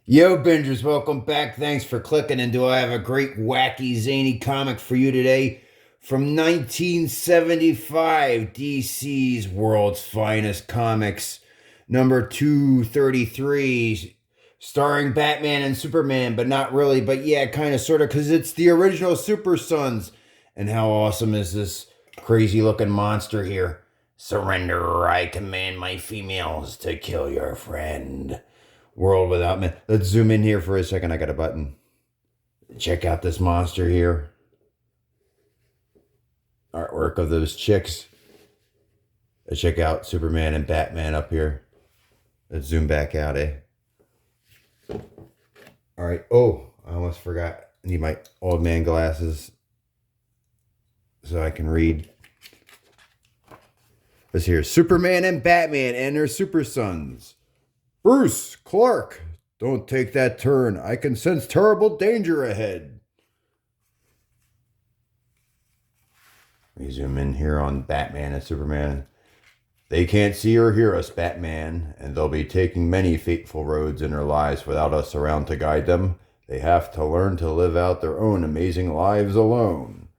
Yo, Bingers, welcome back. Thanks for clicking. And do I have a great, wacky, zany comic for you today? From 1975, DC's World's Finest Comics, number 233, starring Batman and Superman, but not really, but yeah, kind of, sort of, because it's the original Super Sons. And how awesome is this crazy looking monster here? Surrender, I command my females to kill your friend. World without men. Let's zoom in here for a second. I got a button. Check out this monster here. Artwork of those chicks. Let's check out Superman and Batman up here. Let's zoom back out, eh? All right. Oh, I almost forgot. I need my old man glasses so I can read. Let's hear Superman and Batman and their super sons. Bruce, Clark, don't take that turn. I can sense terrible danger ahead. We zoom in here on Batman and Superman. They can't see or hear us, Batman, and they'll be taking many fateful roads in their lives without us around to guide them. They have to learn to live out their own amazing lives alone.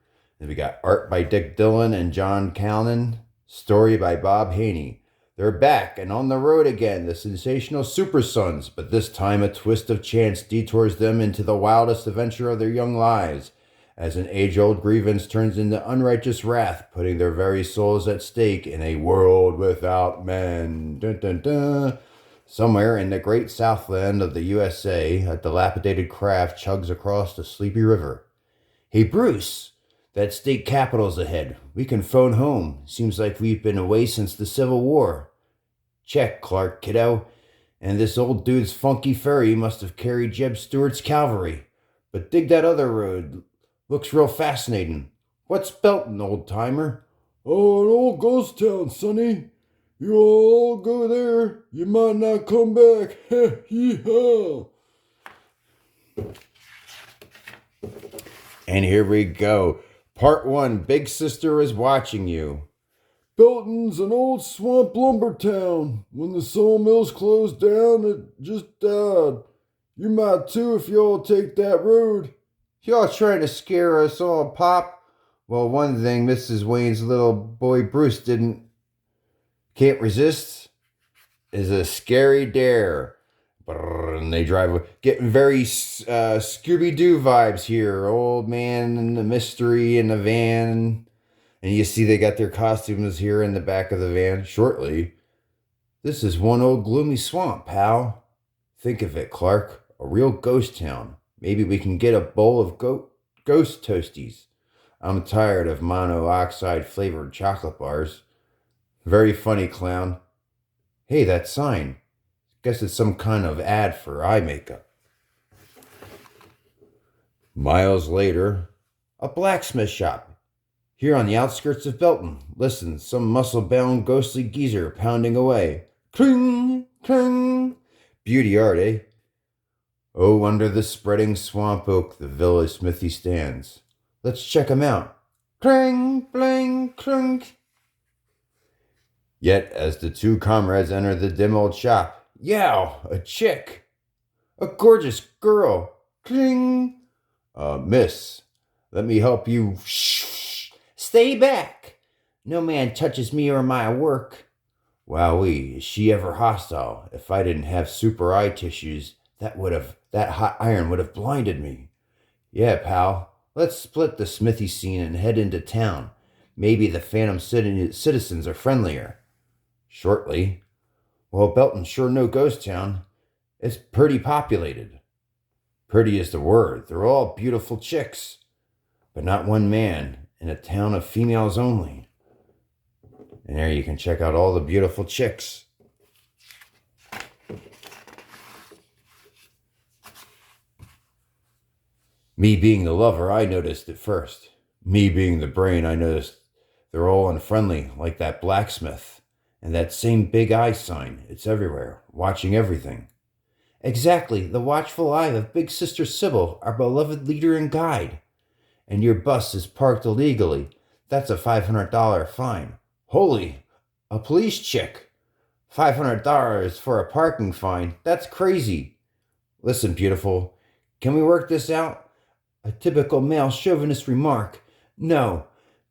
And we got art by Dick Dillon and John Callan, story by Bob Haney. They're back and on the road again, the sensational Super Sons, but this time a twist of chance detours them into the wildest adventure of their young lives, as an age-old grievance turns into unrighteous wrath, putting their very souls at stake in a world without men. Dun, dun, dun. Somewhere in the great southland of the USA, a dilapidated craft chugs across the sleepy river. Hey, Bruce, that state capital's ahead. We can phone home. Seems like we've been away since the Civil War. Check, Clark, kiddo. And this old dude's funky ferry must have carried Jeb Stuart's cavalry. But dig that other road. Looks real fascinating. What's Belton, old timer? Oh, an old ghost town, sonny. You all go there. You might not come back. Hee-haw. And here we go. Part 1, Big Sister is watching you. Belton's an old swamp lumber town. When the sawmills closed down, it just died. You might too if y'all take that road. Y'all trying to scare us all, Pop? Well, one thing Mrs. Wayne's little boy Bruce can't resist is a scary dare. And they drive, getting very Scooby-Doo vibes here. Old man and the mystery in the van. And you see they got their costumes here in the back of the van. Shortly, this is one old gloomy swamp, pal. Think of it, Clark. A real ghost town. Maybe we can get a bowl of ghost toasties. I'm tired of mono-oxide flavored chocolate bars. Very funny, clown. Hey, that sign. Guess it's some kind of ad for eye makeup. Miles later, a blacksmith shop. Here on the outskirts of Belton. Listen, some muscle-bound ghostly geezer pounding away. Cling, cling. Beauty art, eh? Oh, under the spreading swamp oak, the village smithy stands. Let's check him out. Clang, blang, clink. Yet, as the two comrades enter the dim old shop, yow, a chick. A gorgeous girl. Cling. Miss, let me help you. Shh. Stay back. No man touches me or my work. Wowee, is she ever hostile? If I didn't have super eye tissues, that hot iron would have blinded me. Yeah, pal. Let's split the smithy scene and head into town. Maybe the phantom citizens are friendlier. Shortly. Well, Belton's sure no ghost town. It's pretty populated. Pretty is the word. They're all beautiful chicks. But not one man in a town of females only. And there you can check out all the beautiful chicks. Me being the lover, I noticed it first. Me being the brain, I noticed they're all unfriendly, like that blacksmith. And that same big eye sign, it's everywhere, watching everything. Exactly, the watchful eye of Big Sister Sybil, our beloved leader and guide. And your bus is parked illegally. That's a $500 fine. Holy, a police chick. $500 for a parking fine. That's crazy. Listen, beautiful, can we work this out? A typical male chauvinist remark. No,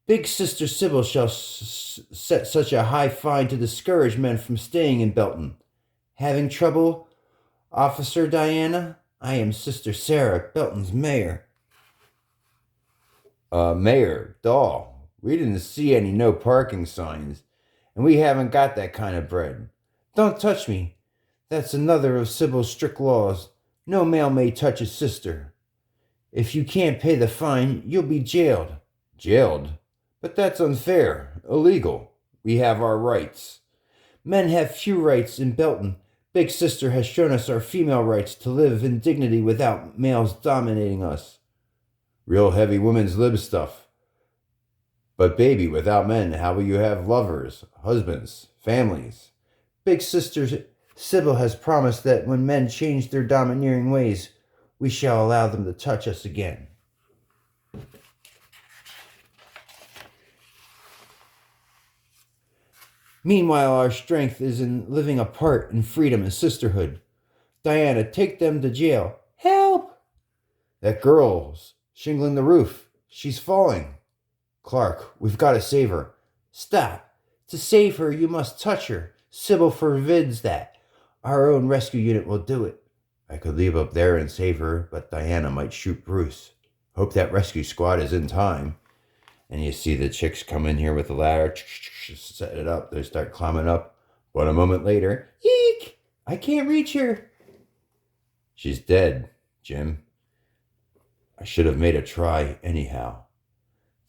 Big Sister Sybil shall set such a high fine to discourage men from staying in Belton. Having trouble, Officer Diana? I am Sister Sarah, Belton's mayor. Mayor, doll, we didn't see any no parking signs, and we haven't got that kind of bread. Don't touch me. That's another of Sybil's strict laws. No male may touch his sister. If you can't pay the fine, you'll be jailed. Jailed? But that's unfair, illegal. We have our rights. Men have few rights in Belton. Big Sister has shown us our female rights to live in dignity without males dominating us. Real heavy women's lib stuff. But baby, without men, how will you have lovers, husbands, families? Big Sister Sybil has promised that when men change their domineering ways, we shall allow them to touch us again. Meanwhile, our strength is in living apart in freedom and sisterhood. Diana, take them to jail. Help! That girl's shingling the roof. She's falling. Clark, we've got to save her. Stop. To save her, you must touch her. Sybil forbids that. Our own rescue unit will do it. I could leave up there and save her, but Diana might shoot Bruce. Hope that rescue squad is in time. And you see the chicks come in here with the ladder, set it up. They start climbing up. But a moment later, eek! I can't reach her. She's dead, Jim. I should have made a try anyhow.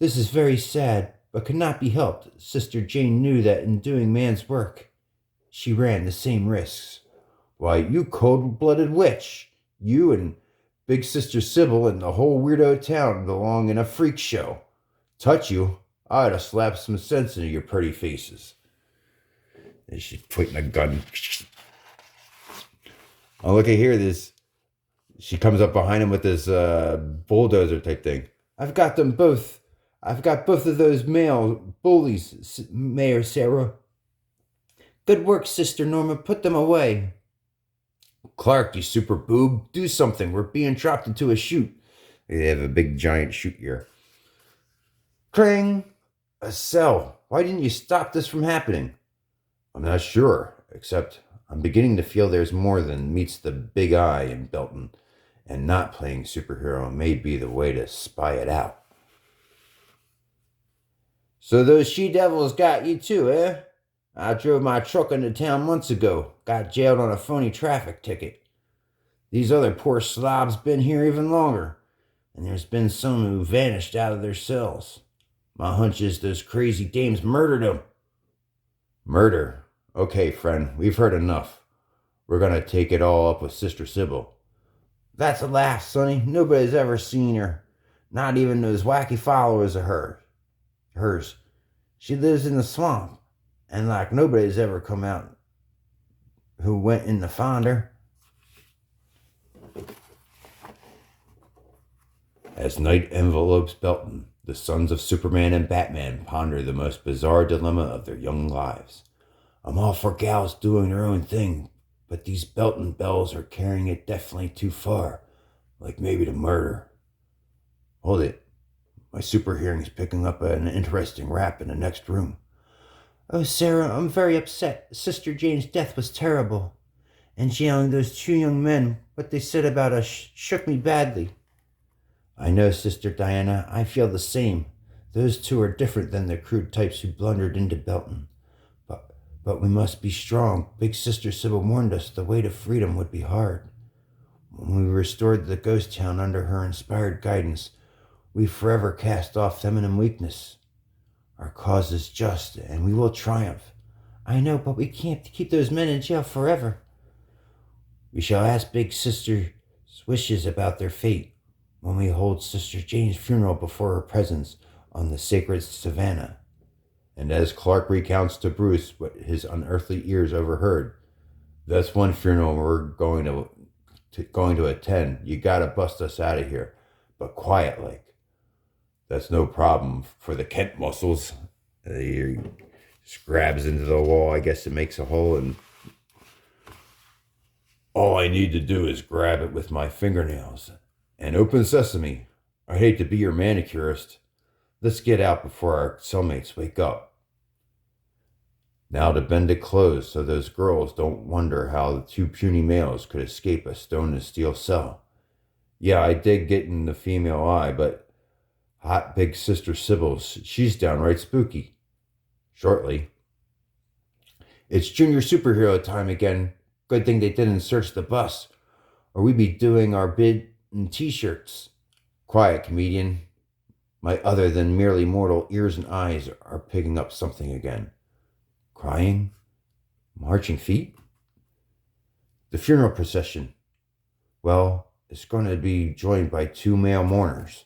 This is very sad, but cannot be helped. Sister Jane knew that in doing man's work, she ran the same risks. Why, you cold-blooded witch. You and Big Sister Sybil and the whole weirdo town belong in a freak show. Touch you, I'd have slapped some sense into your pretty faces. And she's pointing a gun. Oh, look at here, this. She comes up behind him with this bulldozer type thing. I've got them both. I've got both of those male bullies, Mayor Sarah. Good work, Sister Norma. Put them away. Clark, you super boob. Do something. We're being dropped into a chute. They have a big giant chute here. Clang! A cell. Why didn't you stop this from happening? I'm not sure, except I'm beginning to feel there's more than meets the big eye in Belton, and not playing superhero may be the way to spy it out. So those she-devils got you too, eh? I drove my truck into town months ago, got jailed on a phony traffic ticket. These other poor slobs been here even longer, and there's been some who vanished out of their cells. My hunch is those crazy dames murdered him. Murder? Okay, friend, we've heard enough. We're gonna take it all up with Sister Sybil. That's a laugh, Sonny. Nobody's ever seen her. Not even those wacky followers of hers. She lives in the swamp, and like nobody's ever come out who went in to find her. As night envelopes Belton, the sons of Superman and Batman ponder the most bizarre dilemma of their young lives. I'm all for gals doing their own thing, but these Belton belles are carrying it definitely too far, like maybe to murder. Hold it. My super hearing's picking up an interesting rap in the next room. Oh, Sarah, I'm very upset. Sister Jane's death was terrible. And jailing those two young men, what they said about us shook me badly. I know, Sister Diana, I feel the same. Those two are different than the crude types who blundered into Belton. But we must be strong. Big Sister Sybil warned us the way to freedom would be hard. When we restored the ghost town under her inspired guidance, we forever cast off feminine weakness. Our cause is just, and we will triumph. I know, but we can't keep those men in jail forever. We shall ask Big Sister's wishes about their fate when we hold Sister Jane's funeral before her presence on the sacred savannah. And as Clark recounts to Bruce what his unearthly ears overheard, that's one funeral we're going to attend. You gotta bust us out of here, but quiet like. That's no problem for the Kent muscles. He just grabs into the wall. I guess it makes a hole and All I need to do is grab it with my fingernails. And open sesame. I hate to be your manicurist. Let's get out before our cellmates wake up. Now to bend it close so those girls don't wonder how the two puny males could escape a stone and steel cell. Yeah, I did get in the female eye, but hot big sister Sybil's, she's downright spooky. Shortly. It's junior superhero time again. Good thing they didn't search the bus, or we'd be doing our bid in t-shirts. Quiet, comedian. My other than merely mortal ears and eyes are picking up something again. Crying? Marching feet? The funeral procession. Well, it's going to be joined by two male mourners.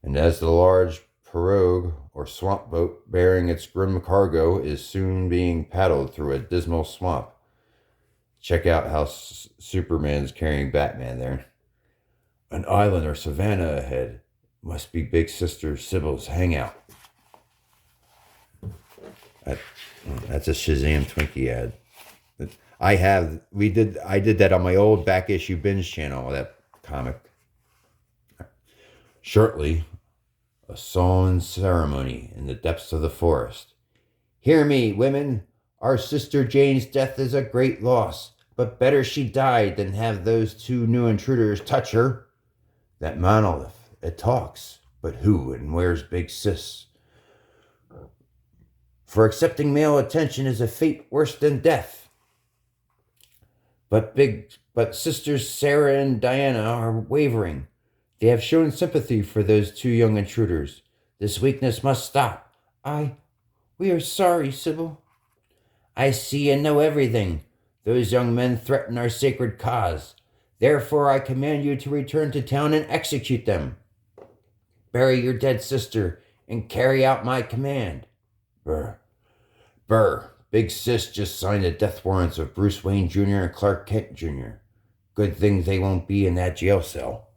And as the large pirogue or swamp boat bearing its grim cargo is soon being paddled through a dismal swamp. Check out how Superman's carrying Batman there. An island or savannah ahead. Must be Big Sister Sybil's hangout. That's a Shazam Twinkie ad. I did that on my old back issue binge channel, that comic. Shortly, a solemn ceremony in the depths of the forest. Hear me, women. Our sister Jane's death is a great loss, but better she died than have those two new intruders touch her. That monolith, it talks, but who and where's Big Sis? For accepting male attention is a fate worse than death. But sisters Sarah and Diana are wavering. They have shown sympathy for those two young intruders. This weakness must stop. We are sorry, Sybil. I see and know everything. Those young men threaten our sacred cause. Therefore, I command you to return to town and execute them. Bury your dead sister and carry out my command. Burr. Big Sis just signed the death warrants of Bruce Wayne Jr. and Clark Kent Jr. Good thing they won't be in that jail cell.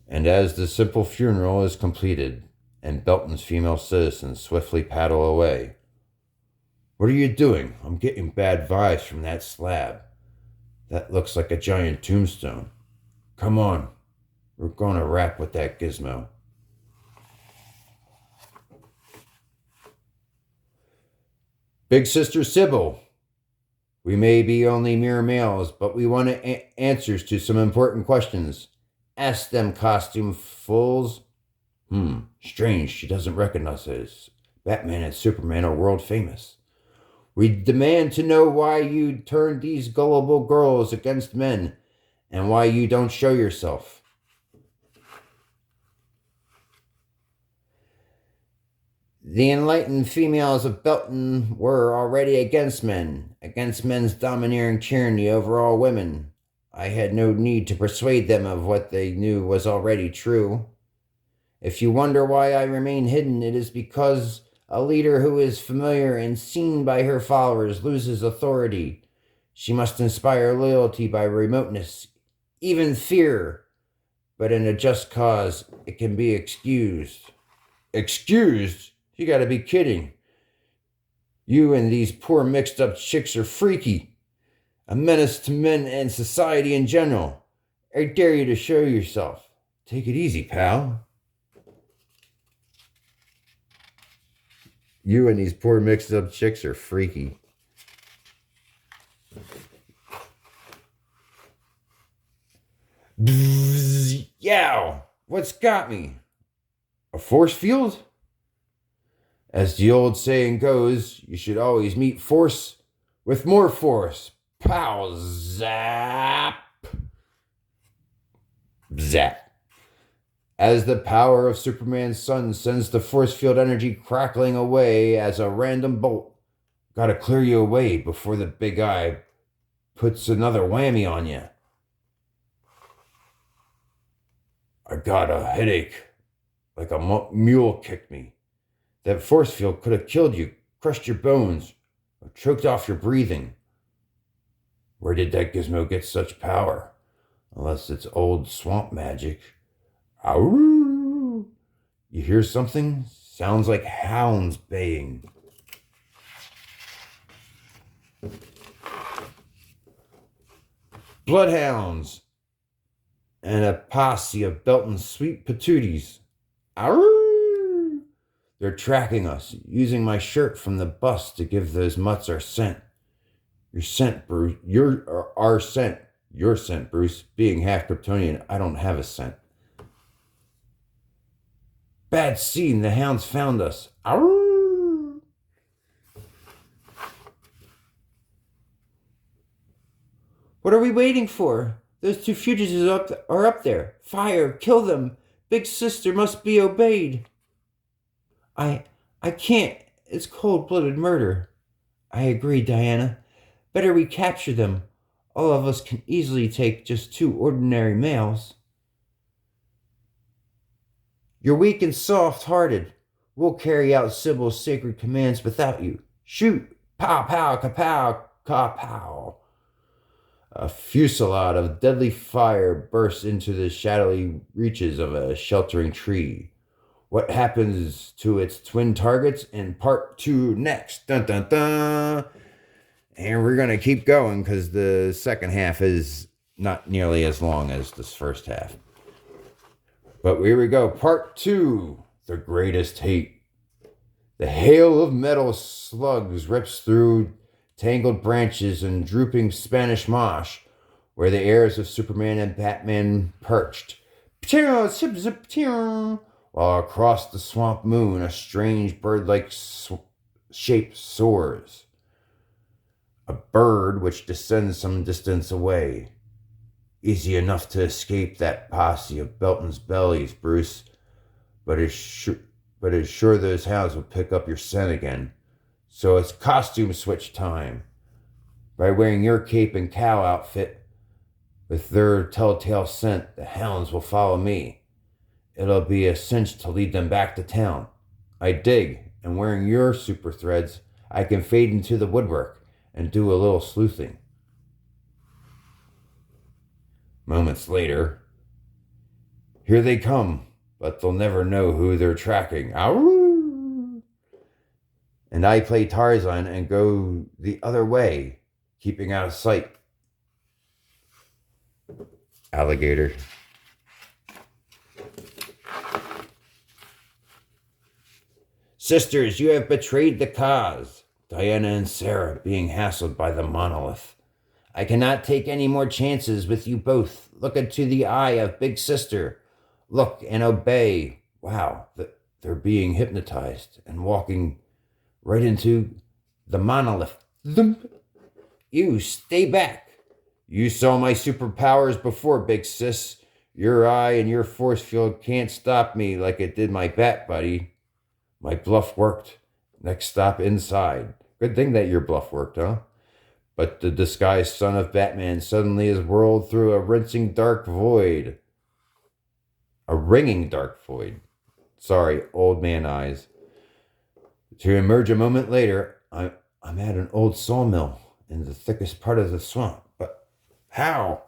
And as the simple funeral is completed, and Belton's female citizens swiftly paddle away. What are you doing? I'm getting bad vibes from that slab. That looks like a giant tombstone. Come on, we're going to rap with that gizmo. Big Sister Sybil, we may be only mere males, but we want answers to some important questions. Ask them, costume fools. Strange she doesn't recognize us. Batman and Superman are world famous. We demand to know why you turned these gullible girls against men, and why you don't show yourself. The enlightened females of Belton were already against men's domineering tyranny over all women. I had no need to persuade them of what they knew was already true. If you wonder why I remain hidden, it is because a leader who is familiar and seen by her followers loses authority. She must inspire loyalty by remoteness, even fear. But in a just cause, it can be excused. Excused? You gotta be kidding. You and these poor mixed up chicks are freaky. A menace to men and society in general. I dare you to show yourself. Take it easy, pal. You and these poor mixed up chicks are freaky. Bzz, yow! What's got me? A force field? As the old saying goes, you should always meet force with more force. Pow! Zap! Zap! As the power of Superman's sun sends the force field energy crackling away as a random bolt. Gotta clear you away before the big eye puts another whammy on you. I got a headache, like a mule kicked me. That force field could have killed you, crushed your bones, or choked off your breathing. Where did that gizmo get such power? Unless it's old swamp magic. Ow! You hear something? Sounds like hounds baying. Bloodhounds and a posse of Belton's sweet patooties. Arrgh! They're tracking us, using my shirt from the bus to give those mutts our scent. Your scent, Bruce. Our scent. Your scent, Bruce. Being half Kryptonian, I don't have a scent. Bad scene. The hounds found us. Arrgh! What are we waiting for? Those two fugitives are up there. Fire! Kill them! Big sister must be obeyed. I can't. It's cold-blooded murder. I agree, Diana. Better we capture them. All of us can easily take just two ordinary males. You're weak and soft-hearted. We'll carry out Sybil's sacred commands without you. Shoot! Pow, pow, kapow, kapow. A fusillade of deadly fire bursts into the shadowy reaches of a sheltering tree. What happens to its twin targets in part 2 next? Dun dun dun! And we're going to keep going because the second half is not nearly as long as this first half. But here we go. Part 2. The Greatest Hate. The hail of metal slugs rips through tangled branches and drooping Spanish moss, where the heirs of Superman and Batman perched. While across the swamp moon, a strange bird-like shape soars. A bird which descends some distance away. Easy enough to escape that posse of Belton's bellies, Bruce. But it's sure those hounds will pick up your scent again. So it's costume switch time. By wearing your cape and cow outfit, with their telltale scent, the hounds will follow me. It'll be a cinch to lead them back to town. I dig, and wearing your super threads, I can fade into the woodwork and do a little sleuthing. Moments later, here they come, but they'll never know who they're tracking. Ow! And I play Tarzan and go the other way, keeping out of sight. Alligator. Sisters, you have betrayed the cause. Diana and Sarah being hassled by the monolith. I cannot take any more chances with you both. Look into the eye of Big Sister. Look and obey. Wow, they're being hypnotized and walking right into the monolith. You, stay back. You saw my superpowers before, Big Sis. Your eye and your force field can't stop me like it did my bat buddy. My bluff worked. Next stop inside. Good thing that your bluff worked, huh? But the disguised son of Batman suddenly is whirled through a rinsing dark void. A ringing dark void. Sorry, old man eyes. To emerge a moment later, I'm at an old sawmill in the thickest part of the swamp. But how?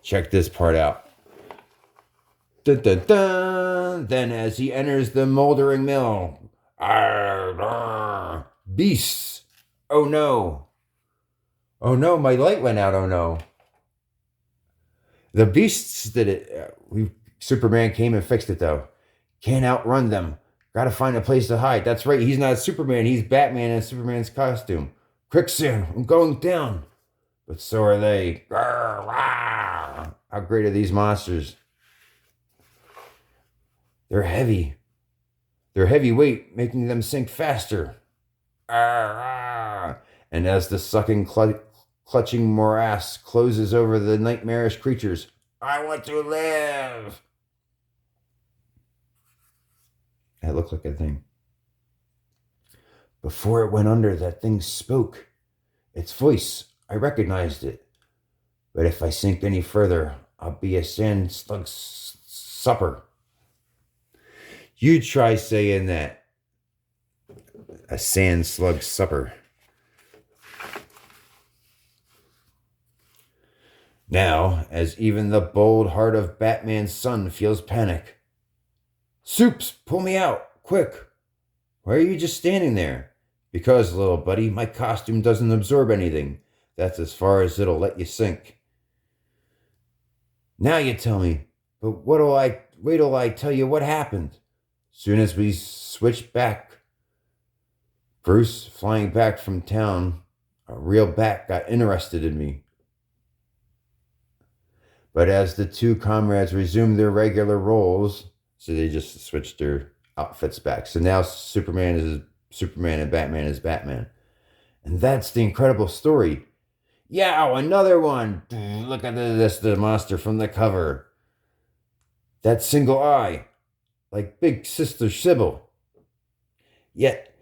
Check this part out. Dun, dun, dun. Then as he enters the moldering mill, beasts. Oh no. Oh no, my light went out. Oh no. The beasts did it. Superman came and fixed it though. Can't outrun them. Gotta find a place to hide. That's right, he's not Superman. He's Batman in Superman's costume. Quicksand, I'm going down. But so are they. How great are these monsters? They're heavy. They're heavyweight, making them sink faster. And as the sucking, clutching morass closes over the nightmarish creatures, I want to live. That looked like a thing. Before it went under, that thing spoke. Its voice, I recognized it. But if I sink any further, I'll be a sand slug supper. You try saying that. A sand slug supper. Now, as even the bold heart of Batman's son feels panic. Soups, pull me out, quick. Why are you just standing there? Because, little buddy, my costume doesn't absorb anything. That's as far as it'll let you sink. Now you tell me, but wait till I tell you what happened. Soon as we switched back, Bruce, flying back from town, a real bat got interested in me. But as the two comrades resumed their regular roles, so they just switched their outfits back. So now Superman is Superman and Batman is Batman. And that's the incredible story. Yow, another one. Look at this, the monster from the cover. That single eye, like Big Sister Sybil. Yet,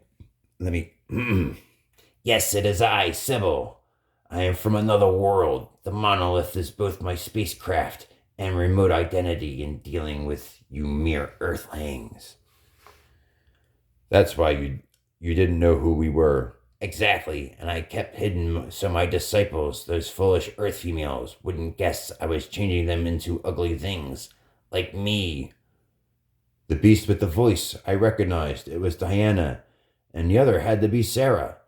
let me. Yes, it is I, Sybil. I am from another world. The monolith is both my spacecraft and remote identity in dealing with you mere earthlings. That's why you didn't know who we were. Exactly, and I kept hidden so my disciples, those foolish earth females, wouldn't guess I was changing them into ugly things, like me. The beast with the voice, I recognized. It was Diana, and the other had to be Sarah.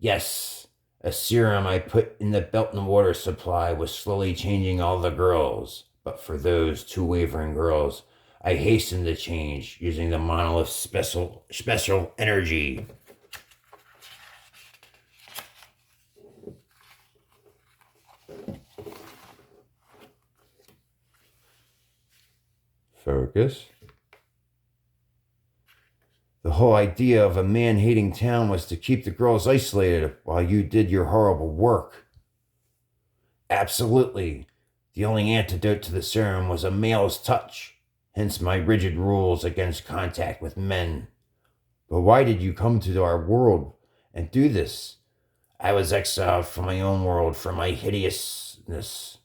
Yes, a serum I put in the belt and water supply was slowly changing all the girls, but for those two wavering girls, I hastened the change using the monolith's special energy. Focus. The whole idea of a man-hating town was to keep the girls isolated while you did your horrible work. Absolutely. The only antidote to the serum was a male's touch, hence my rigid rules against contact with men. But why did you come to our world and do this? I was exiled from my own world for my hideousness,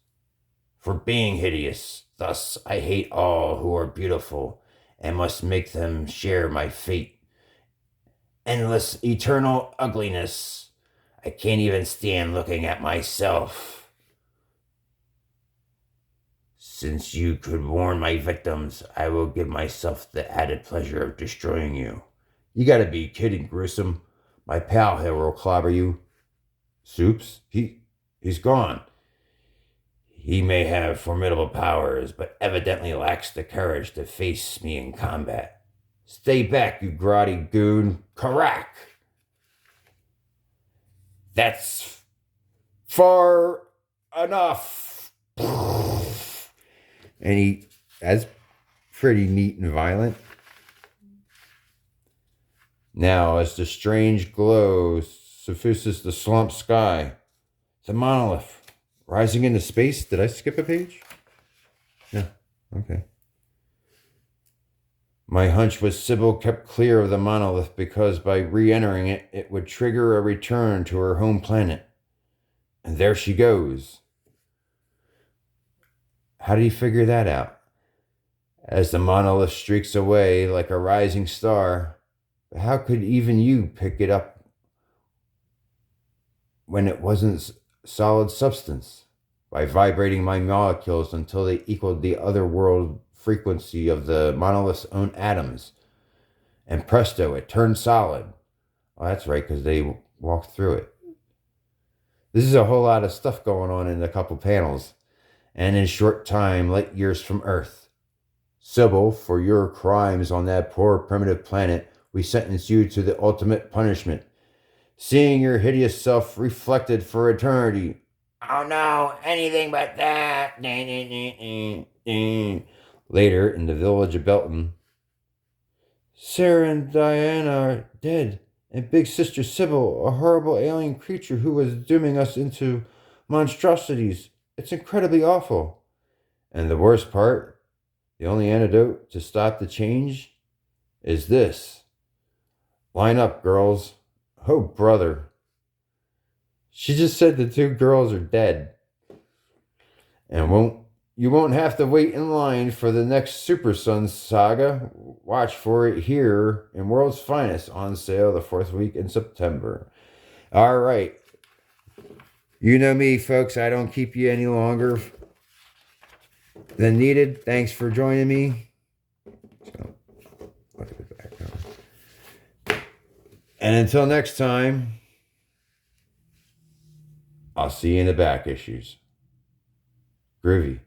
for being hideous. Thus, I hate all who are beautiful and must make them share my fate. Endless, eternal ugliness. I can't even stand looking at myself. Since you could warn my victims, I will give myself the added pleasure of destroying you. You gotta be kidding, Gruesome. My pal here will clobber you. Soups? He's gone. He may have formidable powers, but evidently lacks the courage to face me in combat. Stay back, you grotty goon. Karak! That's far enough. And that's pretty neat and violent. Now, as the strange glow suffuses the slumped sky, the monolith rising into space. Did I skip a page? No. Okay. My hunch was Sybil kept clear of the monolith because by re-entering it, it would trigger a return to her home planet. And there she goes. How did he figure that out? As the monolith streaks away like a rising star, how could even you pick it up when it wasn't solid substance? By vibrating my molecules until they equaled the other world frequency of the monolith's own atoms. And presto, it turned solid. Oh, that's right, because they walked through it. This is a whole lot of stuff going on in a couple panels. And in a short time, light years from Earth. Sybil, for your crimes on that poor primitive planet, we sentence you to the ultimate punishment. Seeing your hideous self reflected for eternity. Oh no, anything but that. Later, in the village of Belton, Sarah and Diana are dead, and Big Sister Sybil, a horrible alien creature who was dooming us into monstrosities. It's incredibly awful. And the worst part, the only antidote to stop the change is this. Line up, girls. Oh, brother. She just said the two girls are dead. And you won't have to wait in line for the next Super Sons saga. Watch for it here in World's Finest, on sale the 4th week in September. All right. You know me, folks. I don't keep you any longer than needed. Thanks for joining me. So, look at the background. And until next time, I'll see you in the back issues. Groovy.